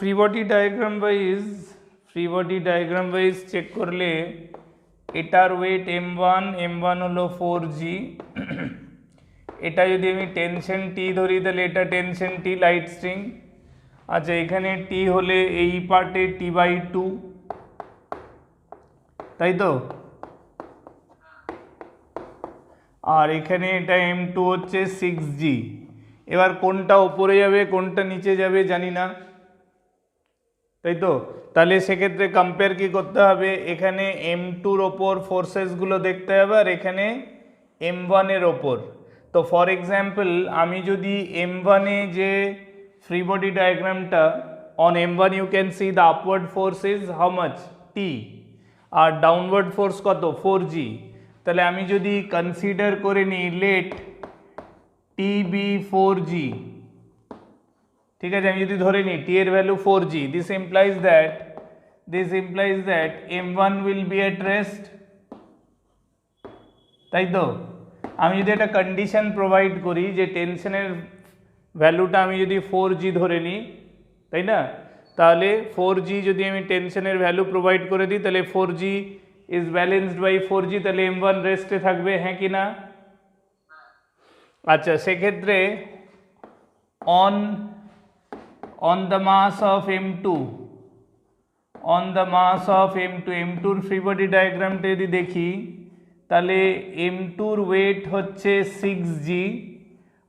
Free body diagram wise check करले एटार wait m1 hello 4g এটা যদি আমি টেনশন টি ধরি তাহলে এটা টেনশন টি লাইট স্ট্রিং। আচ্ছা এখানে টি হলে এই পার্টে t/2 তাই তো, আর এখানে এটা m2 হচ্ছে 6g। এবার কোনটা উপরে যাবে কোনটা নিচে যাবে জানি না, তাই তো, তাহলে সেক্ষেত্রে কম্পেয়ার কি করতে হবে, এখানে m2-র ওপর ফোর্সেসগুলো দেখতে হবে আর এখানে m1-এর ওপর। তো ফর এক্সাম্পল আমি যদি m1-এ যে ফ্রি বডি ডায়াগ্রামটা on m1 you can see the upward force is how much t আর ডাউনওয়ার্ড ফোর্স কত 4g, তাহলে আমি যদি কনসিডার করে নিই লেট t বি 4g, ঠিক আছে, আমি যদি ধরে নিই t এর value 4g, this implies that m1 will be at rest, তাই তো। আমি যদি একটা কন্ডিশন প্রোভাইড করি যে টেনশনের ভ্যালুটা আমি যদি 4g ধরে নিই, তাই না, তাহলে 4g যদি আমি টেনশনের ভ্যালু প্রোভাইড করে দিই তাহলে 4g is balanced by 4g, তাহলে m1 রেস্টে থাকবে, হ্যাঁ কি না। আচ্ছা সেক্ষেত্রে on the mass of m2 m2-র ফ্রি বডি ডায়াগ্রামটা যদি দেখি তাহলে m2-র ওয়েট হচ্ছে 6g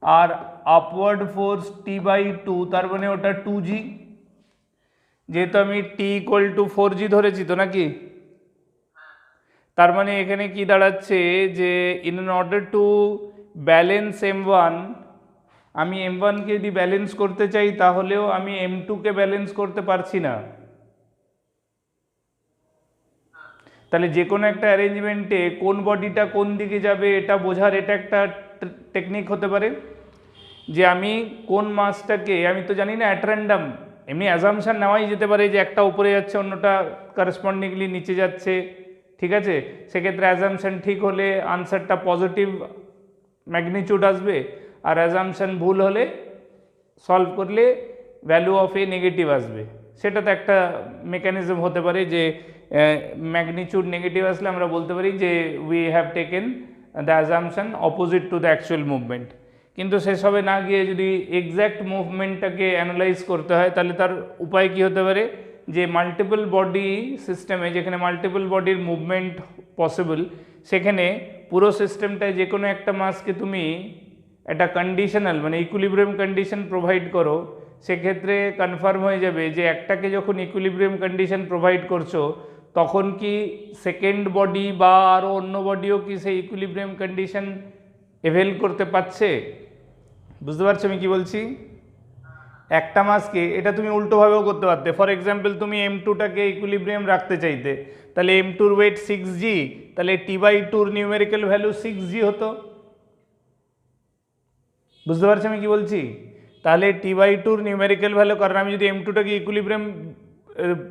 আর আপওয়ার্ড ফোর্স t/2, তার মানে ওটা 2g, যেহেতু আমি t = 4g ধরেছি তো নাকি, তার মানে এখানে কি দাঁড়াচ্ছে যে in order to balance m1, আমি m1-কে যদি ব্যালেন্স করতে চাই তাহলেও আমি m2-কে ব্যালেন্স করতে পারছি না। তাহলে যে কোনো একটা অ্যারেঞ্জমেন্টে কোন বডিটা কোন দিকে যাবে এটা বোঝার এটা একটা টেকনিক হতে পারে, যে আমি কোন মাসটাকে, আমি তো জানি না অ্যাট র্যান্ডম, এমনি অ্যাজাম্পশন নেওয়াই যেতে পারে যে একটা উপরে যাচ্ছে অন্যটা করসপন্ডিংলি নিচে যাচ্ছে, ঠিক আছে, সেক্ষেত্রে অ্যাজাম্পশন ঠিক হলে আনসারটা পজিটিভ ম্যাগনিটিউড আসবে আর অ্যাজাম্পশন ভুল হলে সলভ করলে ভ্যালু অফ এ নেগেটিভ আসবে। সেটা তো একটা মেকানিজম হতে পারে যে ম্যাগনিটিউড নেগেটিভ আসলে আমরা বলতে পারি যে we have taken the assumption opposite to the actual movement. কিন্তু সেসবে না গিয়ে যদি এক্স্যাক্ট মুভমেন্টটাকে অ্যানালাইজ করতে হয় তাহলে তার উপায় কী হতে পারে, যে মাল্টিপল বডি সিস্টেমে যেখানে মাল্টিপল বডির মুভমেন্ট পসিবল, সেখানে পুরো সিস্টেমটায় যে কোনো একটা মাসকে তুমি একটা কন্ডিশনাল মানে ইকুইলিব্রিয়াম কন্ডিশন প্রোভাইড করো, সেক্ষেত্রে কনফার্ম হয়ে যাবে যে একটাকে যখন ইকুইলিব্রিয়াম কন্ডিশন প্রোভাইড করছো তখন কি সেকেন্ড বডি বা আরও অন্য বডিও কি সেই ইকুইলিব্রিয়াম কন্ডিশন এভেল করতে পারছে। বুঝতে পারছো আমি কি বলছি? একটা মাসকে এটা তুমি উল্টোভাবেও করতে পারতে। ফর এক্সাম্পল তুমি m2টাকে ইকুইলিব্রিয়াম রাখতে চাইতে, তাহলে m2-র ওয়েট 6g, তাহলে t/2-র নিউমেরিক্যাল ভ্যালু 6g হতো। বুঝতে পারছো আমি কি বলছি? তাহলে t/2-র নিউমেরিক্যাল ভ্যালু, কারণ আমি যদি m2টাকে ইকুইলিব্রিয়াম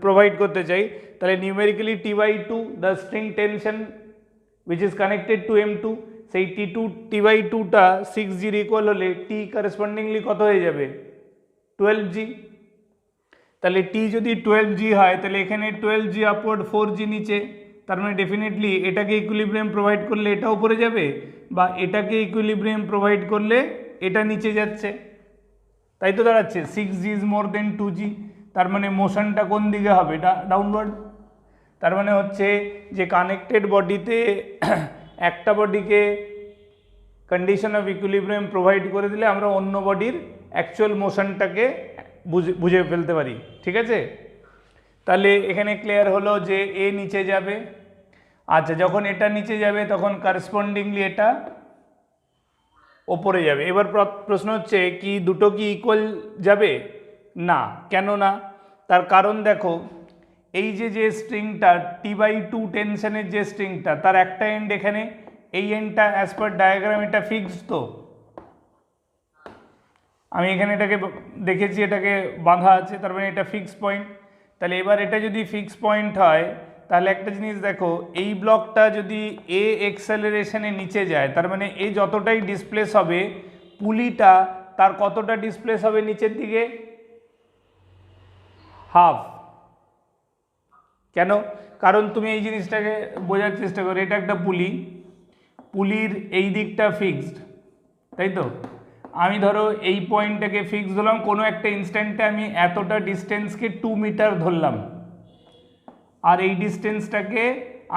প্রোভাইড করতে চাই তাহলে numerically t/2 the string tension which is connected to m2, সেই t/2টা 6g-র ইকুয়াল হলে t করসপন্ডিংলি কত হয়ে যাবে 12g। তাহলে t যদি 12g হয় তাহলে এখানে 12g আপওয়ার্ড 4g নিচে, তার মানে ডেফিনেটলি এটাকে ইকুইলিব্রিয়াম প্রোভাইড করলে এটা উপরে যাবে বা এটাকে ইকুইলিব্রিয়াম প্রোভাইড করলে এটা নিচে যাচ্ছে, তাই তো দাঁড়াচ্ছে 6g is more then 2g, তার মানে মোশনটা কোন দিকে হবে, এটা ডাউনওয়ার্ড। তার মানে হচ্ছে যে কানেক্টেড বডিতে একটা বডিকে কন্ডিশন অফ ইকুইলিব্রিয়াম প্রোভাইড করে দিলে আমরা অন্য বডির অ্যাকচুয়াল মোশনটাকে বুঝে ফেলতে পারি, ঠিক আছে। তাহলে এখানে ক্লিয়ার হলো যে এ নিচে যাবে। আচ্ছা যখন এটা নিচে যাবে তখন করসপন্ডিংলি এটা ওপরে যাবে। এবার প্রশ্ন হচ্ছে কি দুটো কি ইকুয়াল যাবে? না, কেন না? তার কারণ দেখো এই যে স্ট্রিংটা t/2 টেনশনের যে স্ট্রিংটা তার একটা এন্ড এখানে, এই এন্ডটা অ্যাজ পার ডায়াগ্রাম এটা ফিক্সড, তো আমি এখানে এটাকে দেখেছি এটাকে বাঁধা আছে, তার মানে এটা ফিক্স পয়েন্ট। তাহলে এবার এটা যদি ফিক্স পয়েন্ট হয় তাহলে একটা জিনিস দেখো, এই ব্লকটা যদি এ এক্সেলারেশনে নিচে যায় তার মানে এ যতটাই ডিসপ্লেস হবে পুলিটা তার কতটা ডিসপ্লেস হবে নিচের দিকে, হাফ। কেন? কারণ তুমি এই জিনিসটাকে বোঝার চেষ্টা করো, এটা একটা পুলি, পুলির এই দিকটা ফিক্সড, তাই তো? আমি ধরো এই পয়েন্টটাকে ফিক্স ধরলাম, কোনো একটা ইনস্ট্যান্টে আমি এতটা ডিস্টেন্সকে 2 মিটার ধরলাম, আর এই ডিস্টেন্সটাকে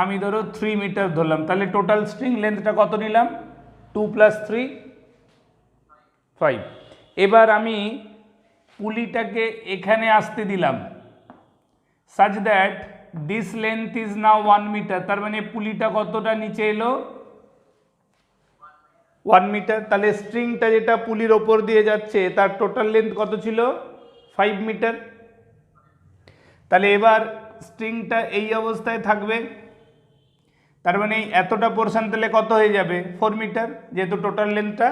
আমি ধরো 3 মিটার ধরলাম, তাহলে টোটাল স্ট্রিং লেন্থটা কত নিলাম? 2 + 3 5। এবার আমি পুলিটাকে এখানে আসতে দিলাম such that this length is now 1 metre, তার মানে পুলিটা কতটা নিচে এলো? 1 মিটার। তাহলে স্ট্রিংটা যেটা পুলির ওপর দিয়ে যাচ্ছে তার টোটাল লেন্থ কত ছিল? 5 মিটার। তাহলে এবার স্ট্রিংটা এই অবস্থায় থাকবে, তার মানে এতটা পোর্শন তাহলে কত হয়ে যাবে? 4 মিটার, যেহেতু টোটাল লেন্থটা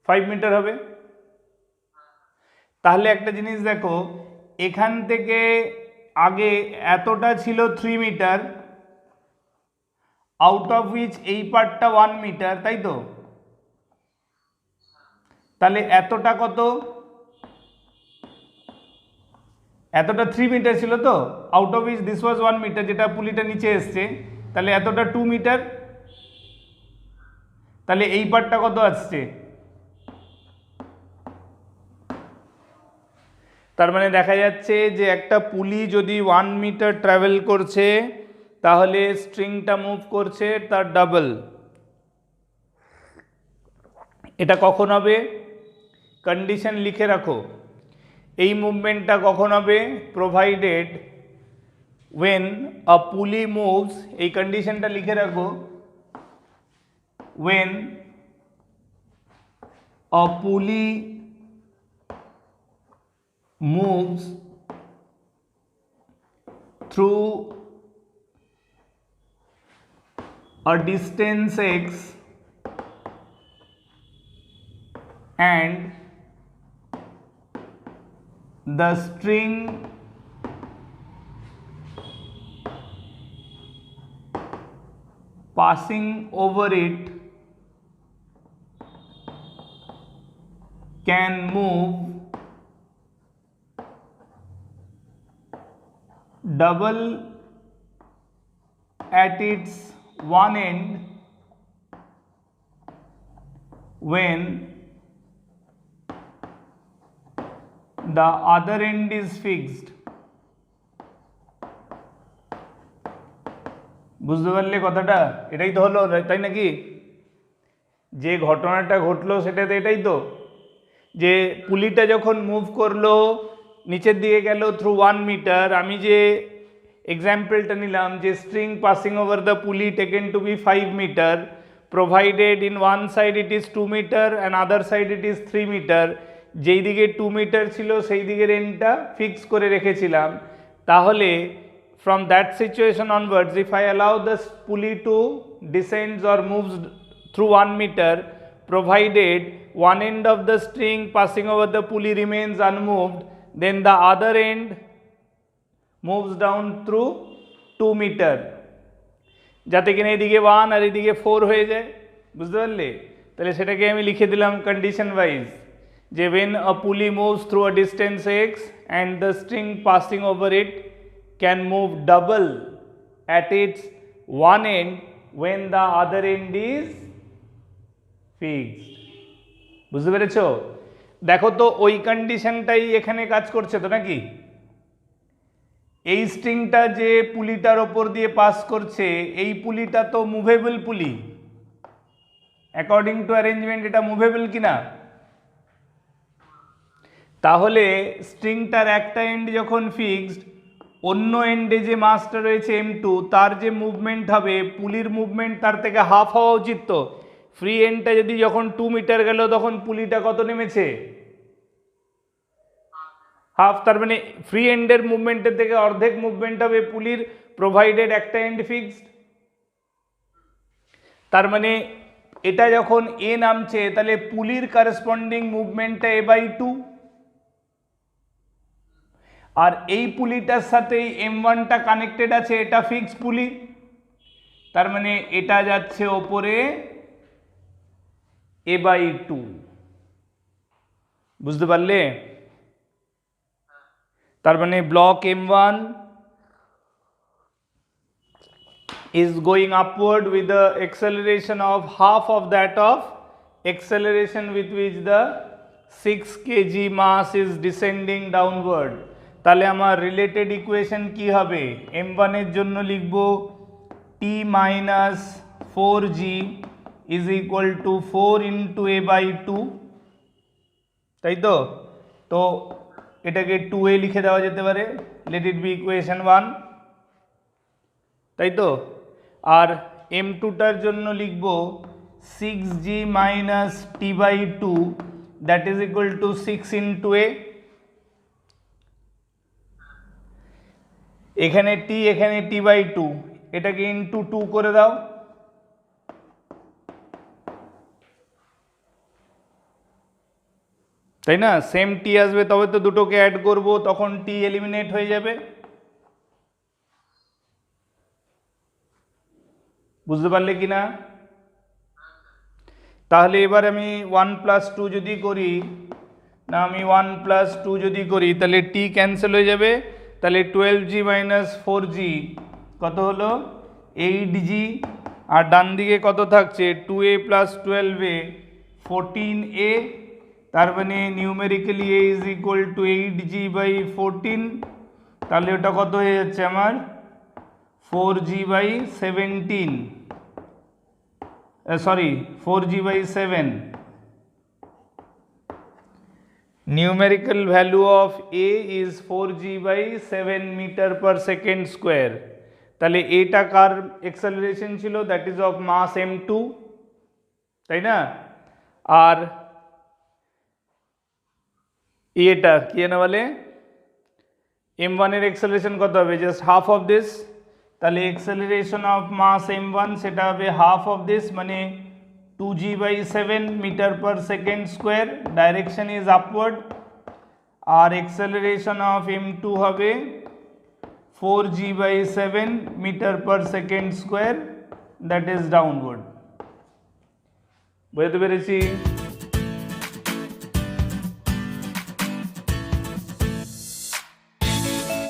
5 মিটার হবে। তাহলে একটা জিনিস দেখো, এখান থেকে আগে এতটা ছিল 3 মিটার, আউট অফ হুইচ এই পার্টটা 1 মিটার, তাই তো? তাহলে এতটা কত? এতটা 3 মিটার ছিল তো, out of which this was 1 meter, যেটা পুলিটা নিচে এসছে, তাহলে এতটা 2 মিটার। তাহলে এই পার্টটা কত আসছে? তার মানে দেখা যাচ্ছে যে একটা পুলি যদি 1 মিটার ট্রাভেল করছে, তাহলে স্ট্রিংটা মুভ করছে তার ডাবল। এটা কখন হবে? কন্ডিশন লিখে রাখো, এই মুভমেন্টটা কখন হবে? Provided when a pulley moves, এই কন্ডিশনটা লিখে রাখো, when a pulley moves through a distance x and the string passing over it can move double at its one end when the other end is fixed। বুঝতে পারলে কথাটা? এটাই তো হলো, তাই নাকি? যে ঘটনাটা ঘটলো সেটা তো এটাই তো, যে পুলিটা যখন মুভ করলো নিচের দিকে গেল থ্রু 1 মিটার, আমি যে এক্সাম্পলটা নিলাম যে string passing over the pulley taken to be 5 meter, provided in one side it is 2 meter and other side it is 3 meter, যেই দিকে 2 মিটার ছিল সেই দিকের এন্ডটা ফিক্স করে রেখেছিলাম। তাহলে from that situation onwards, if I allow the pulley to descends or moves through 1 meter, provided one end of the string passing over the pulley remains unmoved, then the other end moves down through 2 meter, যাতে কিনা এদিকে 1 আর এদিকে 4 হয়ে যায়। বুঝতে পারলে? তাহলে সেটাকে আমি লিখে দিলাম কন্ডিশন ওয়াইজ, যে when a pulley moves through a distance x and the string passing over it can move double at its one end when the other end is fixed। বুঝতে পেরেছো? দেখো তো ওই কন্ডিশনটাই এখানে কাজ করছে তো নাকি? এই স্ট্রিংটা যে পুলিটার ওপর দিয়ে পাস করছে, এই পুলিটা তো মুভেবল পুলি, অ্যাকর্ডিং টু অ্যারেঞ্জমেন্ট এটা মুভেবল কিনা? তাহলে স্ট্রিংটার একটা এন্ড যখন ফিক্সড, অন্য এন্ডে যে মাসটা রয়েছে m2, তার যে মুভমেন্ট হবে, পুলির মুভমেন্ট তার থেকে হাফ হওয়া উচিত। তো ফ্রি এন্ডটা যদি যখন 2 মিটার গেল তখন পুলিটা কত নেমেছে? হাফ। তার মানে ফ্রি এন্ডের মুভমেন্টের থেকে অর্ধেক মুভমেন্ট হবে পুলির, প্রোভাইডেড একটা এন্ড ফিক্সড। তার মানে এটা যখন এ নামছে তাহলে পুলির করসপন্ডিং মুভমেন্টটা a/2, আর এই পুলিটার সাথেই m1টা কানেক্টেড আছে, এটা ফিক্স পুলি, তার মানে এটা যাচ্ছে ওপরে a/2। বুঝতে পারলে? তার মানে block M1 is going upward with the acceleration of half of that of acceleration with which the 6 kg mass is descending downward. তাহলে আমার রিলেটেড ইকুয়েশন কি হবে? M1 এর জন্য লিখব T minus 4g is equal to 4 into a by 2, তাই তো? তো এটাকে 2a লিখে দেওয়া যেতে পারে, লেট ইট বি ইকুয়েশন 1, তাই তো? আর M2টার জন্য লিখব 6g minus t by 2 that is equal to 6 into a, এখানে t এখানে t by 2, এটাকে ইন্টু 2 করে দাও, তাই না? সেম টি আসবে, তবে তো দুটোকে অ্যাড করব, তখন টি এলিমিনেট হয়ে যাবে। বুঝতে পারলে কি না? তাহলে এবার আমি 1 + 2 যদি করি, না আমি 1 + 2 যদি করি তাহলে টি ক্যান্সেল হয়ে যাবে, তাহলে 12g minus 4g কত হলো? 8g, আর ডান দিকে কত থাকছে? 2a plus 12a 14a, তার মানে numerically a is equal to 8g by 14, তাহলে ওটা কত হয়ে যাচ্ছে আমার? 4g by 17, sorry 4g by 7. Numerical value of a is 4g by 7 meter per second square. তাহলে এটা কার অ্যাক্সেলারেশন ছিল? That is of mass m2, তাই না? আর এটা কি না বলে m1 এর অ্যাক্সেলারেশন কত হবে? জাস্ট হাফ অফ দিস, তাহলে অ্যাক্সেলারেশন অফ মাস m1 সেটা হবে হাফ অফ দিস, মানে 2g by 7 meter per second square, direction is upward. আর অ্যাক্সেলারেশন অফ m2 হবে 4g by 7 meter per second square, that is downward। বুঝতে পেরেছি?